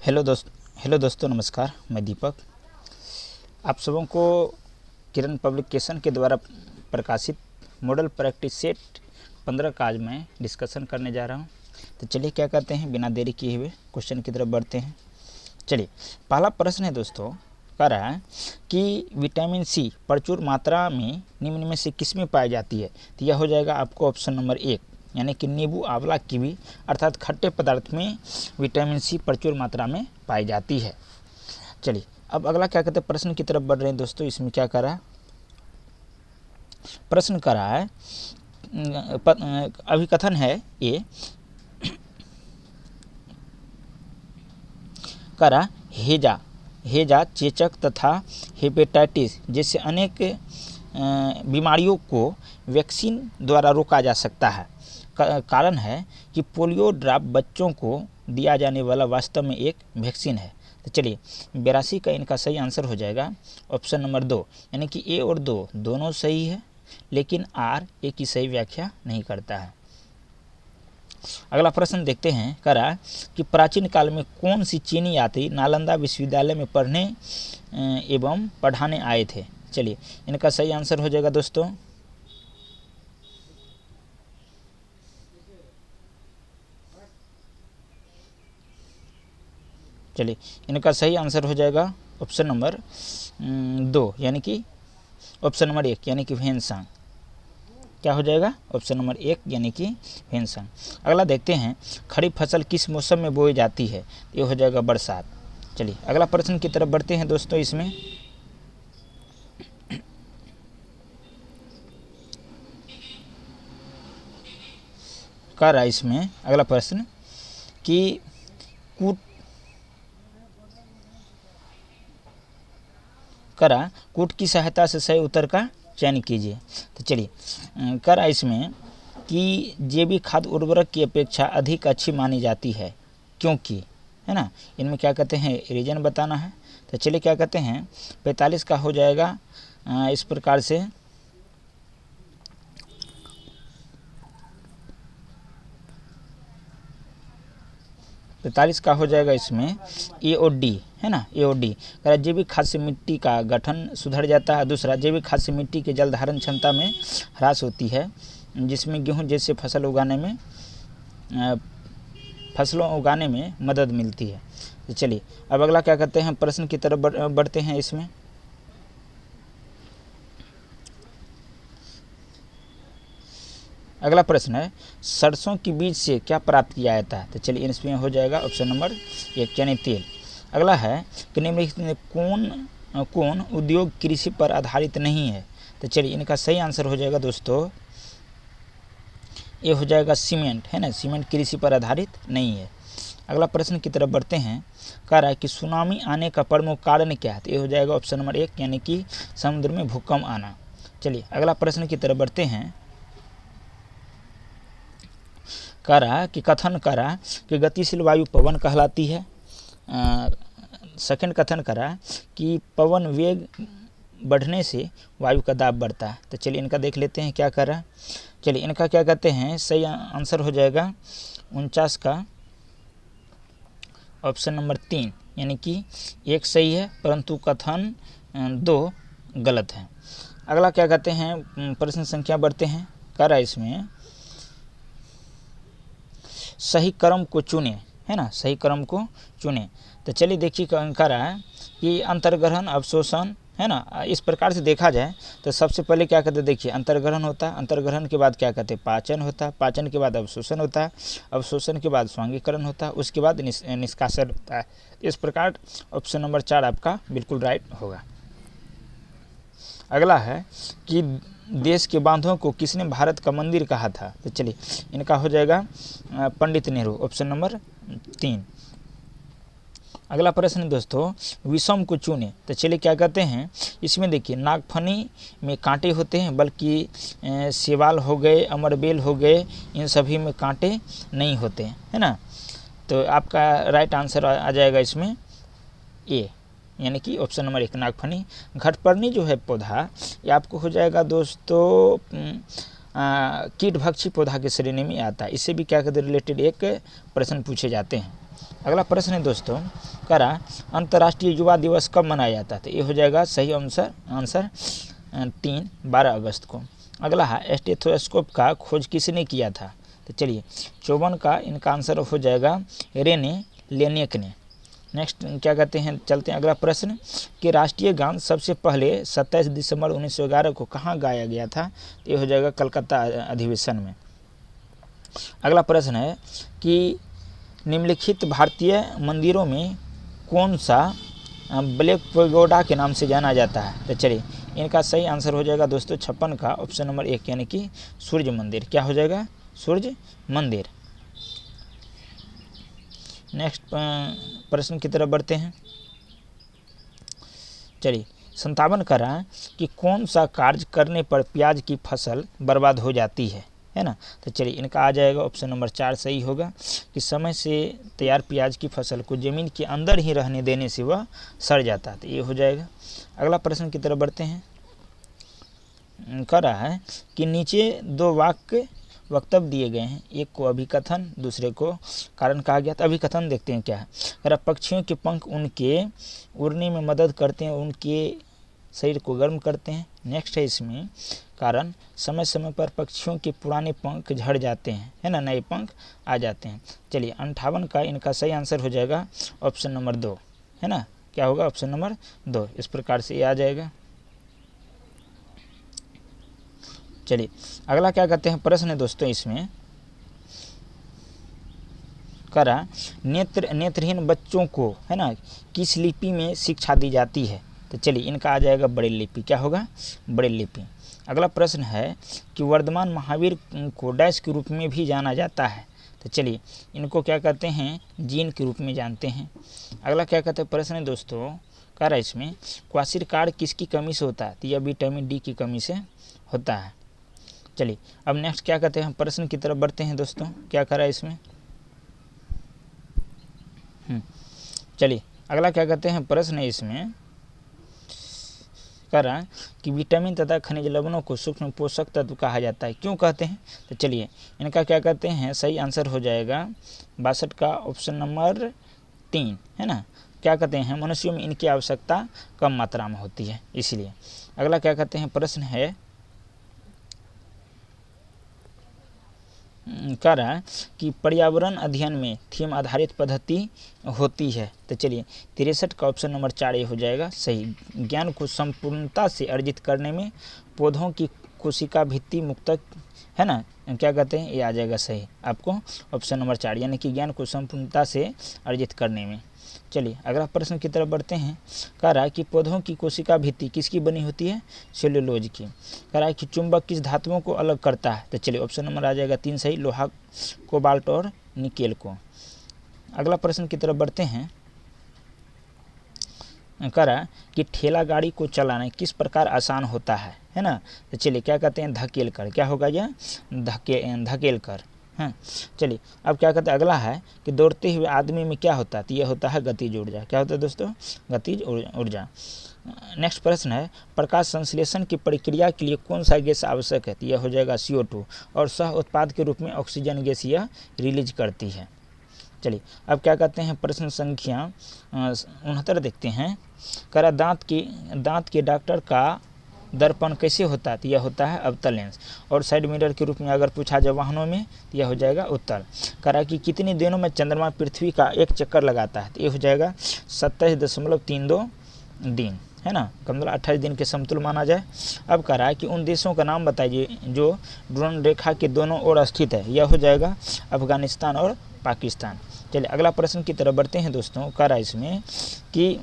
Hello दोस्तों, नमस्कार। मैं दीपक। आप सबों को किरण पब्लिकेशन के द्वारा प्रकाशित मॉडल प्रैक्टिस सेट 15 का आज मैं डिस्कशन करने जा रहा हूं। तो चलिए क्या करते हैं, बिना देरी किए हुए क्वेश्चन की तरफ बढ़ते हैं। चलिए, पहला प्रश्न है दोस्तों, कह रहा है कि विटामिन सी प्रचुर मात्रा में निम्न में से किस में पाई जाती है। तो यह हो जाएगा आपको ऑप्शन नंबर 1, यानी कि नींबू, आंवला, कीवी अर्थात खट्टे पदार्थ में विटामिन सी प्रचुर मात्रा में पाई जाती है। चलिए, अब अगला क्या कहते हैं, प्रश्न की तरफ बढ़ रहे हैं दोस्तों। इसमें क्या करा है, प्रश्न करा है, अभिकथन है ये, करा हेजा, चेचक तथा हेपेटाइटिस जैसे अनेक बीमारियों को वैक्सीन द्वारा रोका जा सकता है। कारण है कि पोलियो ड्रॉप बच्चों को दिया जाने वाला वास्तव में एक वैक्सीन है। तो चलिए, 82 का इनका सही आंसर हो जाएगा ऑप्शन नंबर 2, यानी कि ए और 2 दोनों सही है, लेकिन आर ए की सही व्याख्या नहीं करता है। अगला प्रश्न देखते हैं, कह रहा है कि प्राचीन काल में कौन सी चीनी यात्री नालंदा विश्वविद्यालय में पढ़ने एवं पढ़ाने आए थे। चलिए, इनका सही आंसर हो जाएगा दोस्तों चलिए इनका सही आंसर हो जाएगा ऑप्शन नंबर 2, यानी कि ऑप्शन नंबर 1, यानी कि भेनसांग। क्या हो जाएगा, ऑप्शन नंबर 1 यानी कि भेनसांग। अगला देखते हैं, खरीफ फसल किस मौसम में बोई जाती है। ये हो जाएगा बरसात। चलिए, अगला प्रश्न की तरफ बढ़ते हैं दोस्तों। इसमें कह रहा है, इसमें अगला प्रश्न कि कूट की सहायता से सही उत्तर का चयन कीजिए। तो चलिए, कह रहा है इसमें कि जैविक खाद उर्वरक की अपेक्षा अधिक अच्छी मानी जाती है, क्योंकि, है ना, इनमें क्या कहते हैं, रीजन बताना है। तो चलिए क्या कहते हैं, 45 का हो जाएगा इस प्रकार से, का हो जाएगा इसमें ए और डी, है ना, ए और डी। जैविक खाद से मिट्टी का गठन सुधर जाता है। दूसरा, जैविक खाद से मिट्टी के जल धारण क्षमता में ह्रास होती है, जिसमें गेहूं जैसे फसलों उगाने में मदद मिलती है। तो चलिए, अब अगला क्या कहते हैं, प्रश्न की तरफ बढ़ते हैं। इसमें अगला प्रश्न है, सरसों की बीज से क्या प्राप्त किया जाता है। तो चलिए, इसमें हो जाएगा ऑप्शन नंबर 1, यानी तेल। अगला है कि निम्नलिखित में कौन उद्योग कृषि पर आधारित नहीं है। तो चलिए, इनका सही आंसर हो जाएगा दोस्तों, ये हो जाएगा सीमेंट, है ना, सीमेंट कृषि पर आधारित नहीं है। अगला प्रश्न की तरफ बढ़ते हैं, कह रहा है कि सुनामी आने का प्रमुख कारण क्या है। तो ये हो जाएगा ऑप्शन नंबर 1, यानी कि समुद्र में भूकंप आना। चलिए, अगला प्रश्न की तरफ बढ़ते हैं, कह रहा कि कथन करा कि गतिशील वायु पवन कहलाती है। सेकंड कथन करा कि पवन वेग बढ़ने से वायु का दाब बढ़ता है। तो चलिए, इनका देख लेते हैं क्या कर रहा है। चलिए, इनका क्या कहते हैं, सही आंसर हो जाएगा 49 का ऑप्शन नंबर 3, यानी कि 1 सही है, परंतु कथन 2 गलत है। अगला क्या कहते हैं, प्रश्न संख्या बढ़ते हैं, कह रहा है इसमें सही क्रम को चुने, है ना, सही क्रम को चुने। तो चलिए देखिए, कह रहा है कि अंतर्ग्रहण, अवशोषण, है ना, इस प्रकार से देखा जाए तो सबसे पहले क्या कहते हैं, देखिए, अंतर्ग्रहण होता है, अंतर्ग्रहण के बाद क्या कहते हैं, पाचन होता है, पाचन के बाद अवशोषण होता है, अवशोषण के बाद स्वांगीकरण होता है, उसके बाद निष्कासन होता है। इस प्रकार ऑप्शन नंबर 4 आपका बिल्कुल राइट होगा। अगला है कि देश के बांधों को किसने भारत का मंदिर कहा था। तो चलिए, इनका हो जाएगा पंडित नेहरू, ऑप्शन नंबर 3। अगला प्रश्न दोस्तों, विषम को चुने। तो चलिए क्या कहते हैं, इसमें देखिए, नागफनी में कांटे होते हैं, बल्कि सेवाल हो गए, अमरबेल हो गए, इन सभी में कांटे नहीं होते हैं, है ना। तो आपका राइट आंसर आ जाएगा इसमें ए, यानी कि ऑप्शन नंबर 1, नागफनी। घटपर्णी जो है पौधा, ये आपको हो जाएगा दोस्तों कीटभक्षी पौधा की श्रेणी में आता है। इससे भी क्या कहते हैं, रिलेटेड एक प्रश्न पूछे जाते हैं। अगला प्रश्न है दोस्तों, करा अंतर्राष्ट्रीय युवा दिवस कब मनाया जाता है? तो ये हो जाएगा सही आंसर 12 अगस्त को। अगला है स्टेथोस्कोप का खोज किसने किया था? तो चलिए 54 का इनका आंसर हो जाएगा रेने लेनेक ने। नेक्स्ट क्या कहते हैं, चलते हैं अगला प्रश्न कि राष्ट्रीय गान सबसे पहले 27 दिसंबर 1911 को कहाँ गाया गया था? तो ये हो जाएगा कलकत्ता अधिवेशन में। अगला प्रश्न है कि निम्नलिखित भारतीय मंदिरों में कौन सा ब्लैक पैगोडा के नाम से जाना जाता है? तो चलिए इनका सही आंसर हो जाएगा दोस्तों 56 का ऑप्शन नंबर 1 यानी कि सूर्य मंदिर। क्या हो जाएगा? सूर्य मंदिर। नेक्स्ट प्रश्न की तरफ बढ़ते हैं। चलिए 57 करा कि कौन सा कार्य करने पर प्याज की फसल बर्बाद हो जाती है ना? तो चलिए इनका आ जाएगा ऑप्शन नंबर 4 सही होगा कि समय से तैयार प्याज की फसल को ज़मीन के अंदर ही रहने देने से वह सड़ जाता है। तो ये हो जाएगा। अगला प्रश्न की तरफ बढ़ते हैं। कर रहा है कि नीचे 2 वक्तव्य दिए गए हैं, एक को अभिकथन दूसरे को कारण कहा गया। तो अभिकथन देखते हैं क्या है। अगर पक्षियों के पंख उनके उड़ने में मदद करते हैं, उनके शरीर को गर्म करते हैं। नेक्स्ट है इसमें कारण समय समय पर पक्षियों के पुराने पंख झड़ जाते हैं, है ना, नए पंख आ जाते हैं। चलिए 58 का इनका सही आंसर हो जाएगा ऑप्शन नंबर 2, है ना। क्या होगा? Option number 2। इस प्रकार से ये आ जाएगा। चलिए अगला क्या कहते हैं प्रश्न है दोस्तों, इसमें करा नेत्रहीन बच्चों को, है ना, किस लिपि में शिक्षा दी जाती है? तो चलिए इनका आ जाएगा ब्रेल लिपि। क्या होगा? ब्रेल लिपि। अगला प्रश्न है कि वर्धमान महावीर को डैश के रूप में भी जाना जाता है। तो चलिए इनको क्या कहते हैं? जीन के रूप में जानते हैं। अगला क्या कहते हैं प्रश्न है दोस्तों, कह रहा है इसमें क्वाशिरकार किसकी कमी से होता है? तो यह विटामिन डी की कमी से होता है। चलिए अब नेक्स्ट क्या कहते हैं प्रश्न की तरफ बढ़ते हैं दोस्तों। क्या करा है इसमें? चलिए अगला क्या कहते हैं प्रश्न है इसमें, कह रहा है कि विटामिन तथा खनिज लवणों को सूक्ष्म पोषक तत्व कहा जाता है, क्यों कहते हैं? तो चलिए इनका क्या कहते हैं सही आंसर हो जाएगा 62 का ऑप्शन नंबर 3, है ना। क्या कहते हैं? मनुष्यों में इनकी आवश्यकता कम मात्रा में होती है, इसलिए। अगला क्या कहते हैं प्रश्न है, कह रहा है कि पर्यावरण अध्ययन में थीम आधारित पद्धति होती है। तो चलिए 63 का ऑप्शन नंबर 4 ये हो जाएगा सही। ज्ञान को संपूर्णता से अर्जित करने में पौधों की कोशिका भित्ति मुक्तक, है ना, क्या कहते हैं? ये आ जाएगा सही आपको ऑप्शन नंबर 4, यानी कि ज्ञान को संपूर्णता से अर्जित करने में। चलिए अगला प्रश्न की तरफ बढ़ते हैं। कह रहा है कि पौधों की कोशिका भित्ति किसकी बनी होती है? सेल्यूलोज की। कह रहा है कि चुंबक किस धातुओं को अलग करता है? तो चलिए ऑप्शन नंबर आ जाएगा 3 सही, लोहा, कोबाल्ट और निकेल को। अगला प्रश्न की तरफ बढ़ते हैं। कह रहा है कि ठेला गाड़ी को चलाना किस प्रकार आसान होता है ना। तो चलिए क्या कहते हैं? धकेल कर। क्या होगा यह? धकेल कर। हाँ चलिए अब क्या कहते हैं अगला है कि दौड़ते हुए आदमी में क्या होता है? तो यह होता है गतिज ऊर्जा। क्या होता है दोस्तों? गतिज ऊर्जा। नेक्स्ट प्रश्न है प्रकाश संश्लेषण की प्रक्रिया के लिए कौन सा गैस आवश्यक है? तो यह हो जाएगा CO2 और सह उत्पाद के रूप में ऑक्सीजन गैस यह रिलीज करती है। चलिए अब क्या कहते हैं प्रश्न संख्या 69 देखते हैं। करा दांत के डॉक्टर का दर्पण कैसे होता है? तो यह होता है अवतल लेंस। और साइड मिरर के रूप में अगर पूछा जाए वाहनों में तो यह हो जाएगा उत्तल। करा कि कितने दिनों में चंद्रमा पृथ्वी का एक चक्कर लगाता है? तो ये हो जाएगा 27.32 दिन, है ना, मतलब 28 दिन के समतुल माना जाए। अब कह रहा है कि उन देशों का नाम बताइए जो ड्रोन रेखा के दोनों ओर स्थित है। यह हो जाएगा अफगानिस्तान और पाकिस्तान। चलिए अगला प्रश्न की तरफ बढ़ते हैं दोस्तों। कह रहा है इसमें कि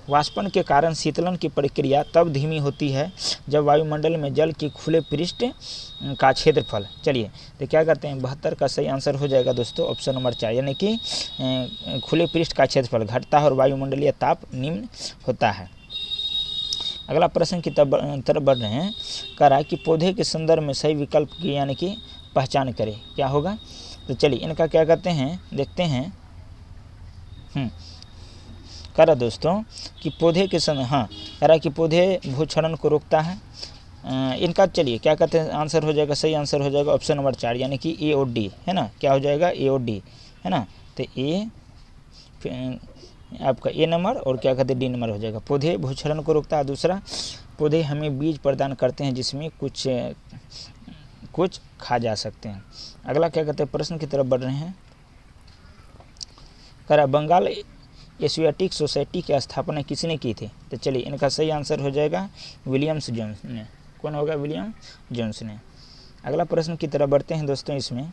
वाष्पन के कारण शीतलन की प्रक्रिया तब धीमी होती है जब वायुमंडल में जल के खुले पृष्ठ का क्षेत्रफल। चलिए तो क्या करते हैं 72 का सही आंसर हो जाएगा दोस्तों ऑप्शन नंबर 4, यानी कि खुले पृष्ठ का क्षेत्रफल घटता है और वायुमंडलीय ताप निम्न होता है। अगला प्रश्न की तरफ बढ़ रहे हैं। कह रहा है कि पौधे के संदर्भ में सही विकल्प की यानी कि पहचान करें। क्या होगा? तो चलिए इनका क्या कहते हैं देखते हैं। कह रहा दोस्तों कि पौधे के समय, हाँ कह रहा कि पौधे भूक्षरण को रोकता है। इनका चलिए क्या कहते हैं आंसर हो जाएगा सही आंसर हो जाएगा ऑप्शन नंबर 4, यानी कि A और D, है ना। क्या हो जाएगा? A और D, है ना। तो A आपका ए नंबर और क्या कहते हैं डी नंबर हो जाएगा। पौधे भूक्षरण को रोकता है। दूसरा, पौधे हमें बीज प्रदान करते हैं जिसमें कुछ खा जा सकते हैं। अगला क्या कहते हैं, प्रश्न की तरफ बढ़ रहे हैं। कह रहा बंगाल एशियाटिक सोसाइटी की स्थापना किसने की थी? तो चलिए इनका सही आंसर हो जाएगा विलियम्स जोन्स ने। कौन होगा? विलियम जोन्स ने। अगला प्रश्न की तरफ बढ़ते हैं दोस्तों। इसमें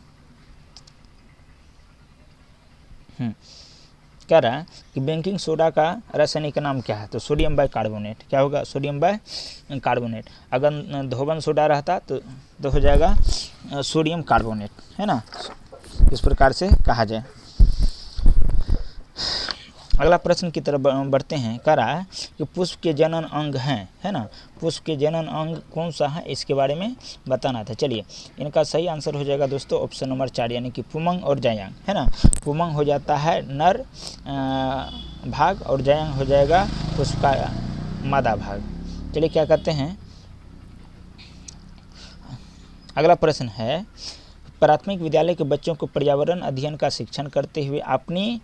कह रहा है कि बेकिंग सोडा का रासायनिक नाम क्या है? तो सोडियम बाइकार्बोनेट। क्या होगा? Sodium bicarbonate. अगर धोबन सोडा रहता तो हो जाएगा सोडियम कार्बोनेट, है ना। इस प्रकार से कहा जाए। अगला प्रश्न की तरफ बढ़ते हैं। कह रहा है कि पुष्प के जनन अंग हैं, है ना। पुष्प के जनन अंग कौन सा है, इसके बारे में बताना था। चलिए इनका सही आंसर हो जाएगा दोस्तों ऑप्शन नंबर 4, यानी कि पुमंग और जायांग, है ना। पुमंग हो जाता है नर भाग और जायांग हो जाएगा पुष्प का मादा भाग। चलिए क्या कहते हैं, अगला प्रश्न है, प्राथमिक विद्यालय के बच्चों को पर्यावरण अध्ययन का शिक्षण करते हुए आपने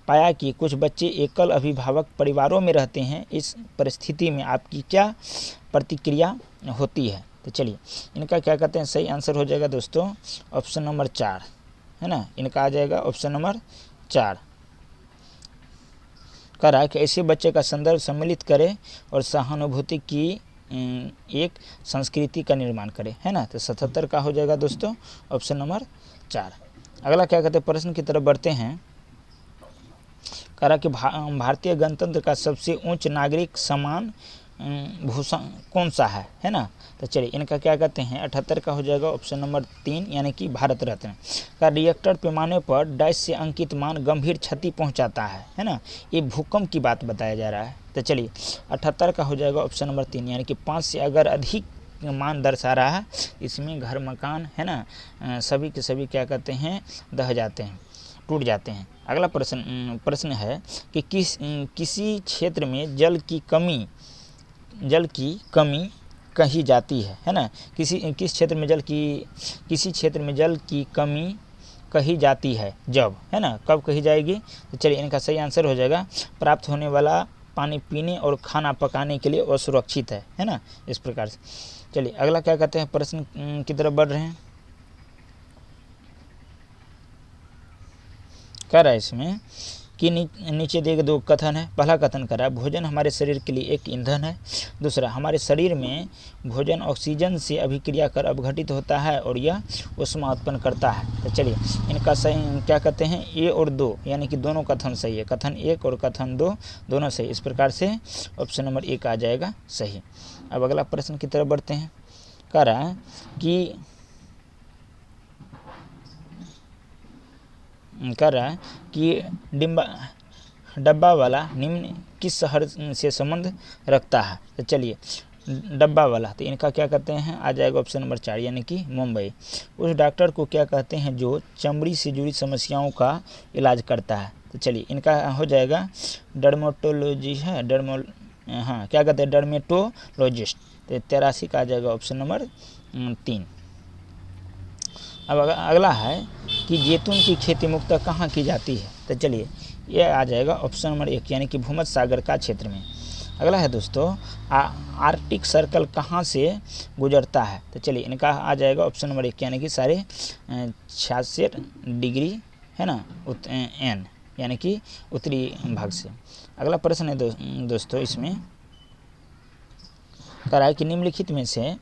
पाया कि कुछ बच्चे एकल अभिभावक परिवारों में रहते हैं। इस परिस्थिति में आपकी क्या प्रतिक्रिया होती है? तो चलिए इनका क्या कहते हैं, सही आंसर हो जाएगा दोस्तों ऑप्शन नंबर 4, है ना। इनका आ जाएगा ऑप्शन नंबर 4। कह रहा है कि ऐसे बच्चे का संदर्भ सम्मिलित करें और सहानुभूति की एक संस्कृति का निर्माण करें, है ना। तो 77 का हो जाएगा दोस्तों ऑप्शन नंबर 4। अगला क्या कहते हैं, प्रश्न की तरफ बढ़ते हैं। कह रहा कि भारतीय गणतंत्र का सबसे उच्च नागरिक सम्मान भूषण कौन सा है ना। तो चलिए इनका क्या कहते हैं, 78 का हो जाएगा ऑप्शन नंबर 3, यानी कि भारत रत्न। का रिएक्टर पैमाने पर डैश से अंकित मान गंभीर क्षति पहुंचाता है ना। ये भूकंप की बात बताया जा रहा है। तो चलिए 78 का हो जाएगा ऑप्शन नंबर 3, यानी कि 5 से अगर अधिक मान दर्शा रहा है, इसमें घर मकान, है ना, सभी के सभी क्या कहते हैं, दह जाते हैं, टूट जाते हैं। अगला प्रश्न है कि किसी क्षेत्र में जल की कमी कही जाती है ना। किस क्षेत्र में किसी क्षेत्र में जल की कमी कही जाती है जब, है ना, कब कही जाएगी? तो चलिए इनका सही आंसर हो जाएगा प्राप्त होने वाला पानी पीने और खाना पकाने के लिए असुरक्षित है ना। इस प्रकार से चलिए अगला क्या कहते हैं, प्रश्न की तरफ बढ़ रहे हैं। कह रहा है इसमें कि नीचे दिए गए 2 कथन है। पहला कथन कर रहा है भोजन हमारे शरीर के लिए एक ईंधन है। दूसरा, हमारे शरीर में भोजन ऑक्सीजन से अभिक्रिया कर अपघटित होता है और यह ऊष्मा उत्पन्न करता है। तो चलिए इनका सही क्या कहते हैं, ए और 2, यानी कि दोनों कथन सही है। कथन 1 और कथन 2 दोनों सही। इस प्रकार से ऑप्शन नंबर 1 आ जाएगा सही। अब अगला प्रश्न की तरफ बढ़ते हैं। कह रहा है कि डब्बा वाला निम्न किस शहर से संबंध रखता है? तो चलिए डब्बा वाला, तो इनका क्या कहते हैं, आ जाएगा ऑप्शन नंबर 4, यानी कि मुंबई। उस डॉक्टर को क्या कहते हैं जो चमड़ी से जुड़ी समस्याओं का इलाज करता है? तो चलिए इनका हो जाएगा डर्मेटोलॉजी है, क्या कहते हैं, डर्मेटोलॉजिस्ट। तो 83 का आ जाएगा ऑप्शन नंबर 3। अब अगला है कि जैतून की खेती मुख्यतः कहाँ की जाती है? तो चलिए ये आ जाएगा ऑप्शन नंबर 1, यानी कि भूमध्य सागर का क्षेत्र में। अगला है दोस्तों आर्कटिक सर्कल कहाँ से गुजरता है? तो चलिए इनका आ जाएगा ऑप्शन नंबर 1, यानी कि 66.5 डिग्री, है ना, एन, यानी कि उत्तरी भाग से। अगला प्रश्न है दोस्तों इसमें कह रहा है कि निम्नलिखित में से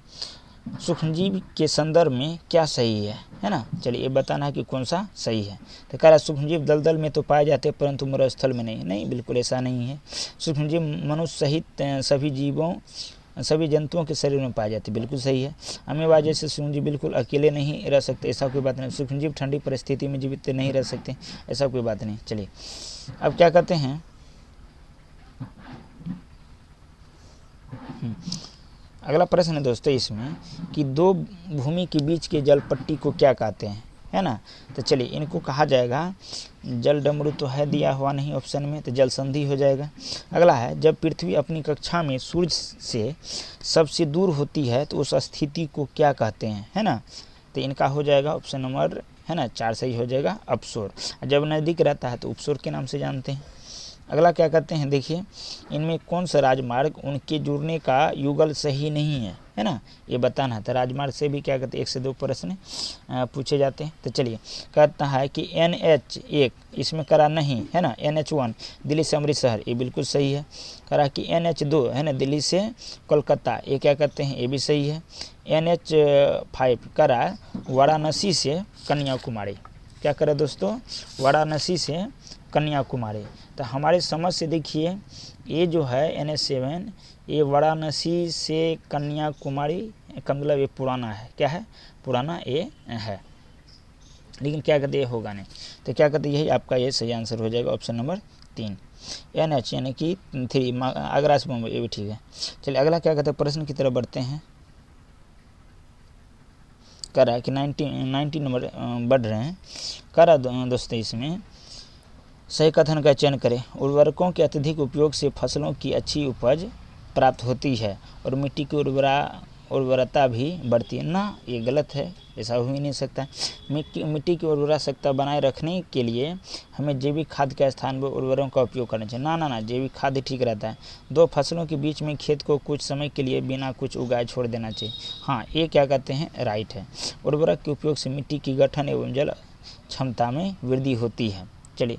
सूक्ष्मजीव के संदर्भ में क्या सही है ना। चलिए ये बताना है कि कौन सा सही है। तो कह रहा है सूक्ष्मजीव दलदल में तो पाए जाते हैं परंतु मरुस्थल में नहीं, बिल्कुल ऐसा नहीं है। सूक्ष्मजीव मनुष्य सहित सभी जंतुओं के शरीर में पाए जाते, बिल्कुल सही है। अमीबा जैसे सूक्ष्मजीव बिल्कुल अकेले नहीं रह सकते, ऐसा कोई बात नहीं। सूक्ष्मजीव ठंडी परिस्थिति में जीवित नहीं रह सकते, ऐसा कोई बात नहीं। चलिए अब क्या कहते हैं, अगला प्रश्न है दोस्तों इसमें कि 2 भूमि के बीच के जल पट्टी को क्या कहते हैं, है ना। तो चलिए इनको कहा जाएगा जल डमरू, तो है दिया हुआ नहीं ऑप्शन में, तो जल संधि हो जाएगा। अगला है जब पृथ्वी अपनी कक्षा में सूर्य से सबसे दूर होती है तो उस स्थिति को क्या कहते हैं, है ना। तो इनका हो जाएगा ऑप्शन नंबर है ना, 4 सही हो जाएगा अपसोर। जब नज़दीक रहता है तो उपसोर के नाम से जानते हैं। अगला क्या कहते हैं, देखिए इनमें कौन सा राजमार्ग उनके जुड़ने का युगल सही नहीं है ना, ये बताना है। तो राजमार्ग से भी क्या कहते हैं 1 से 2 प्रश्न पूछे जाते हैं। तो चलिए कहता है कि NH1 इसमें करा नहीं है ना, NH1 दिल्ली से अमृतसर, ये बिल्कुल सही है। करा कि NH2 है ना, दिल्ली से कोलकाता, ये क्या कहते हैं, ये भी सही है। NH5 करा वाराणसी से कन्याकुमारी, क्या करे दोस्तों, वाराणसी से कन्याकुमारी। तो हमारे समझ से देखिए ये जो है NH7 ये वाराणसी से कन्याकुमारी का मतलब ये पुराना है, क्या है, पुराना ये है, लेकिन क्या कहते ये होगा नहीं। तो क्या कहते यही आपका ये सही आंसर हो जाएगा ऑप्शन नंबर 3 NH यानी कि 3 आगरा से मुंबई, ये भी ठीक है। चलिए अगला क्या कहते हैं, प्रश्न की तरफ बढ़ते हैं। कह रहा है कि 90 नंबर बढ़ रहे हैं। कह रहा दोस्तों इसमें सही कथन का चयन करें। उर्वरकों के अत्यधिक उपयोग से फसलों की अच्छी उपज प्राप्त होती है और मिट्टी की उर्वरता भी बढ़ती है ना, ये गलत है, ऐसा हो ही नहीं सकता। मिट्टी की उर्वरा शक्ति बनाए रखने के लिए हमें जैविक खाद के स्थान पर उर्वरकों का उपयोग करना चाहिए। ना, जैविक खाद ठीक रहता है। 2 फसलों के बीच में खेत को कुछ समय के लिए बिना कुछ उगाए छोड़ देना चाहिए, हाँ ये क्या कहते हैं राइट है। उर्वरक के उपयोग से मिट्टी की गठन एवं जल क्षमता में वृद्धि होती है। चलिए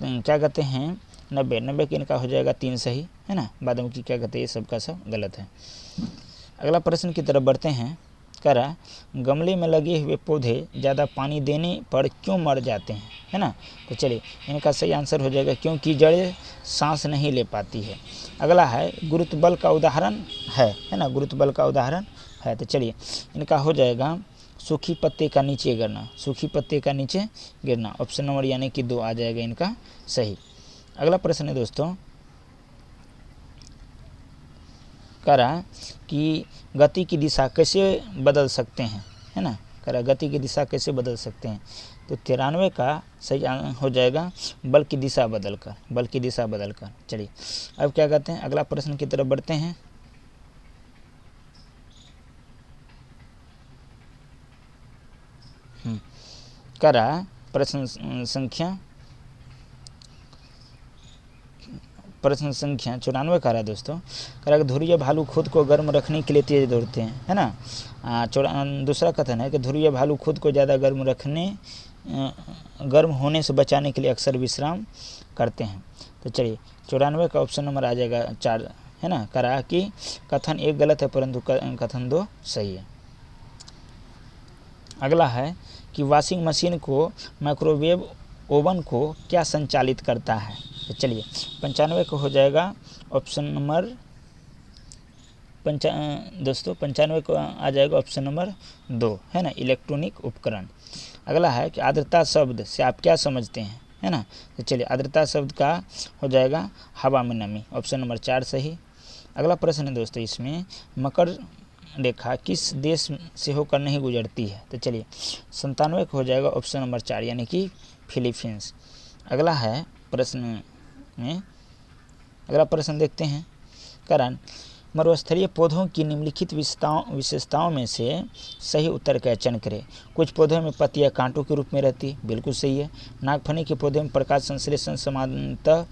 क्या कहते हैं 90 के इनका हो जाएगा 3 सही है ना, बाद में की क्या कहते हैं ये सब का सब गलत है। अगला प्रश्न की तरफ बढ़ते हैं। कह रहा गमले में लगे हुए पौधे ज़्यादा पानी देने पर क्यों मर जाते हैं, है ना। तो चलिए इनका सही आंसर हो जाएगा क्योंकि जड़ें सांस नहीं ले पाती है। अगला है गुरुत्व बल का उदाहरण है ना, गुरुत्व बल का उदाहरण है। तो चलिए इनका हो जाएगा सूखी पत्ते का नीचे गिरना, सूखी पत्ते का नीचे गिरना, ऑप्शन नंबर यानी कि 2 आ जाएगा इनका सही। अगला प्रश्न है दोस्तों, कह रहा कि गति की दिशा कैसे बदल सकते हैं, है ना, कह रहा गति की दिशा कैसे बदल सकते हैं। तो 93 का सही हो जाएगा बल की दिशा बदल कर, बल की दिशा बदल कर। चलिए अब क्या कहते हैं, अगला प्रश्न की तरफ बढ़ते हैं। कह रहा प्रश्न संख्या 94 कह रहा है दोस्तों। कह रहा है ध्रुवीय भालू खुद को गर्म रखने के लिए तेज दौड़ते हैं, है ना। दूसरा कथन है कि ध्रुवीय भालू खुद को ज़्यादा गर्म होने से बचाने के लिए अक्सर विश्राम करते हैं। तो चलिए 94 का ऑप्शन नंबर आ जाएगा 4, है ना। कह रहा कि कथन 1 गलत है परंतु कथन 2 सही है। अगला है कि वॉशिंग मशीन को माइक्रोवेव ओवन को क्या संचालित करता है। तो चलिए 95 को हो जाएगा ऑप्शन नंबर दोस्तों 95 को आ जाएगा ऑप्शन नंबर 2, है ना, इलेक्ट्रॉनिक उपकरण। अगला है कि आर्द्रता शब्द से आप क्या समझते हैं, है ना। तो चलिए आर्द्रता शब्द का हो जाएगा हवा में नमी, ऑप्शन नंबर 4 सही। अगला प्रश्न है दोस्तों इसमें मकर रेखा किस देश से होकर नहीं गुजरती है। तो चलिए 97 को हो जाएगा ऑप्शन नंबर 4 यानी कि फिलीपींस। अगला है प्रश्न में, अगला प्रश्न देखते हैं। कारण मरुस्थलीय पौधों की निम्नलिखित विशेषताओं में से सही उत्तर का चयन करें। कुछ पौधों में पत्तियां कांटों के रूप में रहती, बिल्कुल सही है। नागफनी के पौधे में प्रकाश संश्लेषण समानतः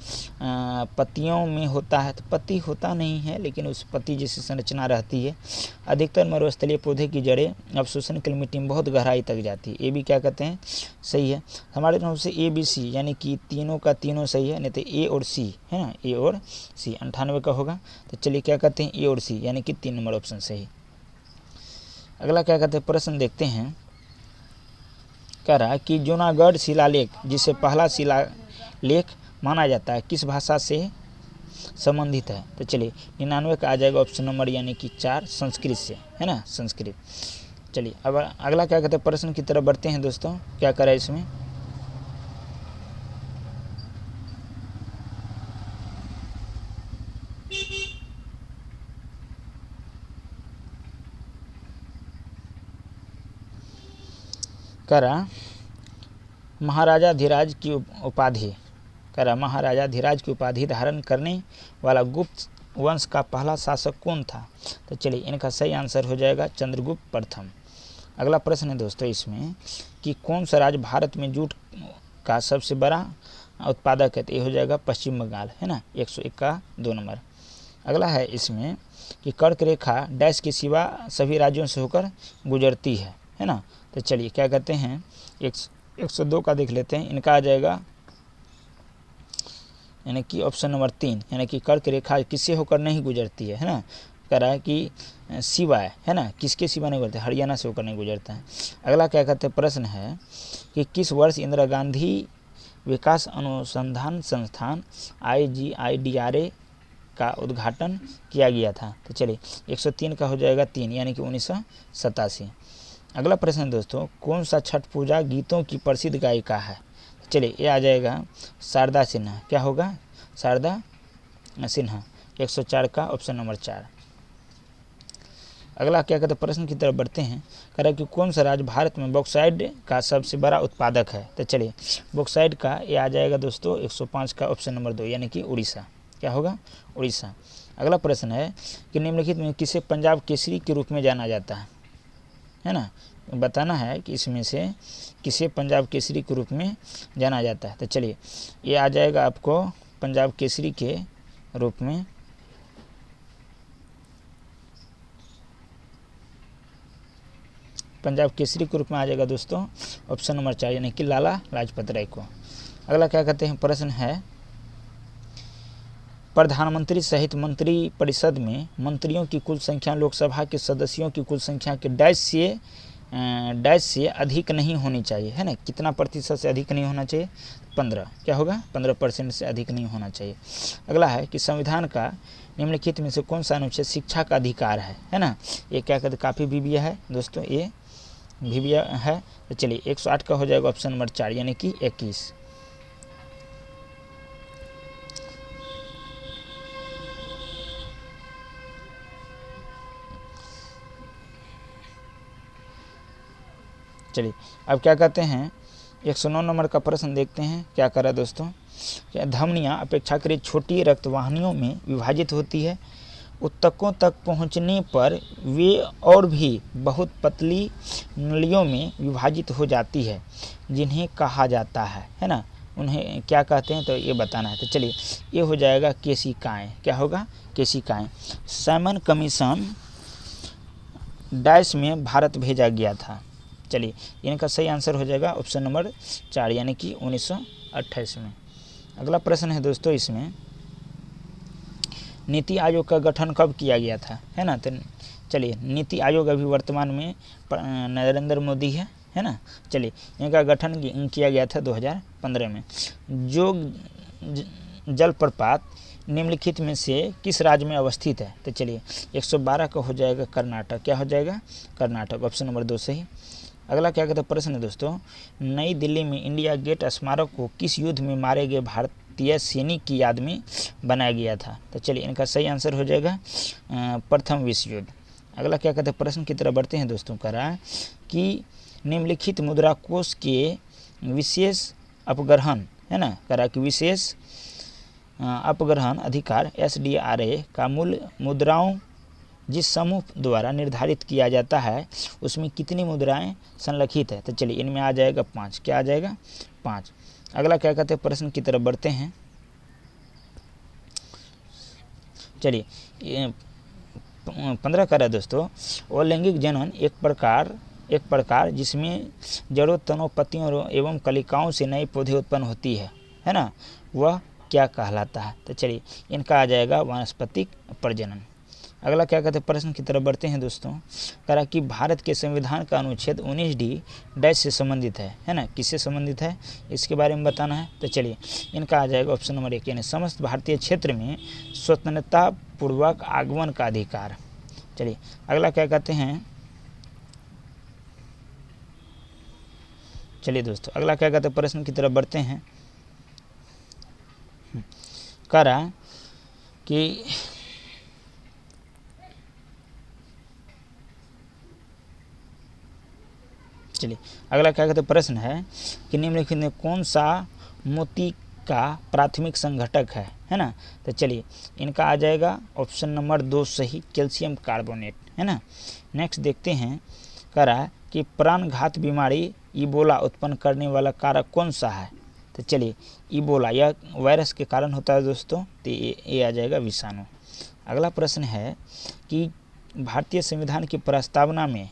पत्तियों में होता है, तो पत्ती होता नहीं है लेकिन उस पत्ती जैसी संरचना रहती है। अधिकतर मरुस्थलीय पौधे की जड़ें अवशोषण के लिए मिट्टी में बहुत गहराई तक जाती है, ये भी क्या कहते हैं सही है। हमारे तरफ से A B C यानी कि तीनों का तीनों सही है, नहीं तो A और C है ना, A और C 98 का होगा। तो चलिए क्या कहते हैं A और C यानी कि 3 नंबर ऑप्शन सही। अगला क्या कहते हैं प्रश्न देखते हैं। कह रहा है कि जूनागढ़ शिलालेख जिसे पहला शिलालेख माना जाता है किस भाषा से संबंधित है। तो चलिए 99 का आ जाएगा ऑप्शन नंबर यानी कि 4 संस्कृत से, है ना, संस्कृत। चलिए अब अगला क्या कहते हैं प्रश्न की तरफ बढ़ते हैं दोस्तों। क्या करा इसमें, करा महाराजा धीराज की उपाधि, करा महाराजा धीराज की उपाधि धारण करने वाला गुप्त वंश का पहला शासक कौन था। तो चलिए इनका सही आंसर हो जाएगा चंद्रगुप्त प्रथम। अगला प्रश्न है दोस्तों इसमें कि कौन सा राज्य भारत में जूट का सबसे बड़ा उत्पादक है। तो ये हो जाएगा पश्चिम बंगाल, है ना, 101 का 2 नंबर। अगला है इसमें कि कर्क रेखा डैश के सिवा सभी राज्यों से होकर गुजरती है ना। तो चलिए क्या कहते हैं 102 का देख लेते हैं। इनका आ जाएगा यानी कि ऑप्शन नंबर 3, यानी कि कर्क रेखा किससे होकर नहीं गुजरती है ना। कह रहा है कि सिवाय, है ना, किसके सिवा नहीं गुजरता, हरियाणा से होकर नहीं गुजरता है। अगला क्या कहते हैं प्रश्न है कि किस वर्ष इंदिरा गांधी विकास अनुसंधान संस्थान IGIDRA का उद्घाटन किया गया था। तो चलिए 103 का हो जाएगा 3, यानी कि 1987। अगला प्रश्न है दोस्तों, कौन सा छठ पूजा गीतों की प्रसिद्ध गायिका है। चलिए ये आ जाएगा शारदा सिन्हा। क्या होगा, शारदा सिन्हा, 104 का ऑप्शन नंबर 4। अगला क्या कहते हैं प्रश्न की तरफ बढ़ते हैं। कह रहा है कि कौन सा राज्य भारत में बॉक्साइट का सबसे बड़ा उत्पादक है। तो चलिए बॉक्साइट का ये आ जाएगा दोस्तों 105 का ऑप्शन नंबर 2, यानी कि उड़ीसा। क्या होगा, उड़ीसा। अगला प्रश्न है कि निम्नलिखित में किसे पंजाब केसरी के रूप में जाना जाता है ना। बताना है कि इसमें से किसे पंजाब केसरी के रूप में जाना जाता है। तो चलिए ये आ जाएगा आपको पंजाब केसरी के रूप में पंजाब केसरी के रूप में आ जाएगा दोस्तों ऑप्शन नंबर 4, यानी कि लाला लाजपत राय को। अगला क्या कहते हैं प्रश्न है, प्रधानमंत्री सहित मंत्री परिषद में मंत्रियों की कुल संख्या लोकसभा के सदस्यों की कुल संख्या के डैश से अधिक नहीं होनी चाहिए, है ना। कितना प्रतिशत से अधिक नहीं होना चाहिए, 15। क्या होगा, 15% से अधिक नहीं होना चाहिए। अगला है कि संविधान का निम्नलिखित में से कौन सा अनुच्छेद शिक्षा का अधिकार है ना। ये क्या कहते हैं, काफ़ी विविया है दोस्तों, ये विविया है। तो चलिए 108 का हो जाएगा ऑप्शन नंबर 4, यानी कि 21। चलिए अब क्या कहते हैं 109 नंबर का प्रश्न देखते हैं। क्या करा दोस्तों, क्या धमनियाँ अपेक्षाकृत छोटी रक्तवाहिनियों में विभाजित होती है। ऊतकों तक पहुंचने पर वे और भी बहुत पतली नलियों में विभाजित हो जाती है, जिन्हें कहा जाता है ना। उन्हें क्या कहते हैं, तो ये बताना है। तो चलिए ये हो जाएगा केशिकाएँ। क्या होगा, केशिकाएँ। साइमन कमीशन डैश में भारत भेजा गया था। चलिए इनका सही आंसर हो जाएगा ऑप्शन नंबर 4, यानी कि 1928 में। अगला प्रश्न है दोस्तों इसमें, नीति आयोग का गठन कब किया गया था, है ना। तो चलिए नीति आयोग अभी वर्तमान में नरेंद्र मोदी है ना। चलिए इनका गठन किया गया था 2015 में। जो जलप्रपात निम्नलिखित में से किस राज्य में अवस्थित है। तो चलिए 112 का हो जाएगा कर्नाटक। क्या हो जाएगा, कर्नाटक, ऑप्शन नंबर 2 सही। अगला क्या कहते हैं प्रश्न है दोस्तों, नई दिल्ली में इंडिया गेट स्मारक को किस युद्ध में मारे गए भारतीय सैनिक की याद में बनाया गया था। तो चलिए इनका सही आंसर हो जाएगा प्रथम विश्व युद्ध। अगला क्या कहते हैं प्रश्न की तरफ बढ़ते हैं दोस्तों। कह रहा है कि निम्नलिखित मुद्रा कोष के विशेष अपग्रहण, है ना। कह रहा है कि विशेष अपग्रहण अधिकार SDRA का मूल्य मुद्राओं जिस समूह द्वारा निर्धारित किया जाता है उसमें कितनी मुद्राएं संलग्नित है। तो चलिए इनमें आ जाएगा 5। क्या आ जाएगा, 5। अगला क्या कहते हैं प्रश्न की तरफ बढ़ते हैं। चलिए 15 का है दोस्तों, अलैंगिक जनन एक प्रकार जिसमें जड़ों, तनों, पत्तियों एवं कलिकाओं से नए पौधे उत्पन्न होती है ना, वह क्या कहलाता है। तो चलिए इनका आ जाएगा वानस्पतिक प्रजनन। अगला क्या कहते हैं प्रश्न की तरफ बढ़ते हैं दोस्तों। कह रहा कि भारत के संविधान का अनुच्छेद 19D डैश से संबंधित है ना। किससे संबंधित है, इसके बारे में बताना है। तो चलिए इनका आ जाएगा ऑप्शन नंबर 1, यानी समस्त भारतीय क्षेत्र में स्वतंत्रता पूर्वक आगमन का अधिकार। चलिए अगला क्या कहते हैं, चलिए दोस्तों अगला क्या कहते हैं प्रश्न की तरफ बढ़ते हैं। कह रहा कि चलिए अगला क्या कहते हैं प्रश्न है कि निम्नलिखित में कौन सा मोती का प्राथमिक संघटक है ना। तो चलिए इनका आ जाएगा ऑप्शन नंबर 2 सही, कैल्शियम कार्बोनेट, है ना। नेक्स्ट देखते हैं। कह रहा है कि प्राणघात बीमारी इबोला उत्पन्न करने वाला कारक कौन सा है? तो चलिए, इबोला यह वायरस के कारण होता है दोस्तों, तो ये आ जाएगा विषाणु। अगला प्रश्न है कि भारतीय संविधान की प्रस्तावना में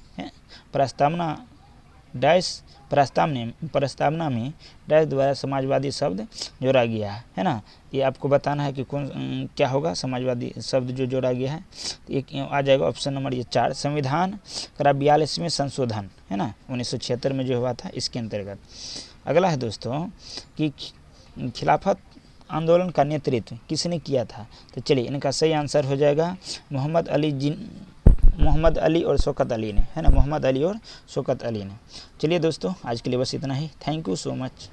प्रस्तावना में डैश द्वारा समाजवादी शब्द जोड़ा गया है ना। ये आपको बताना है कि कौन क्या होगा समाजवादी शब्द जो जोड़ा गया है। एक आ जाएगा ऑप्शन नंबर ये 4, संविधान का 42वें संशोधन है ना, 1976 में जो हुआ था, इसके अंतर्गत। अगला है दोस्तों कि खिलाफत आंदोलन का नेतृत्व किसने किया था? तो चलिए, इनका सही आंसर हो जाएगा मोहम्मद अली और शौकत अली ने, है ना, मोहम्मद अली और शौकत अली ने। चलिए दोस्तों, आज के लिए बस इतना ही। Thank you so much.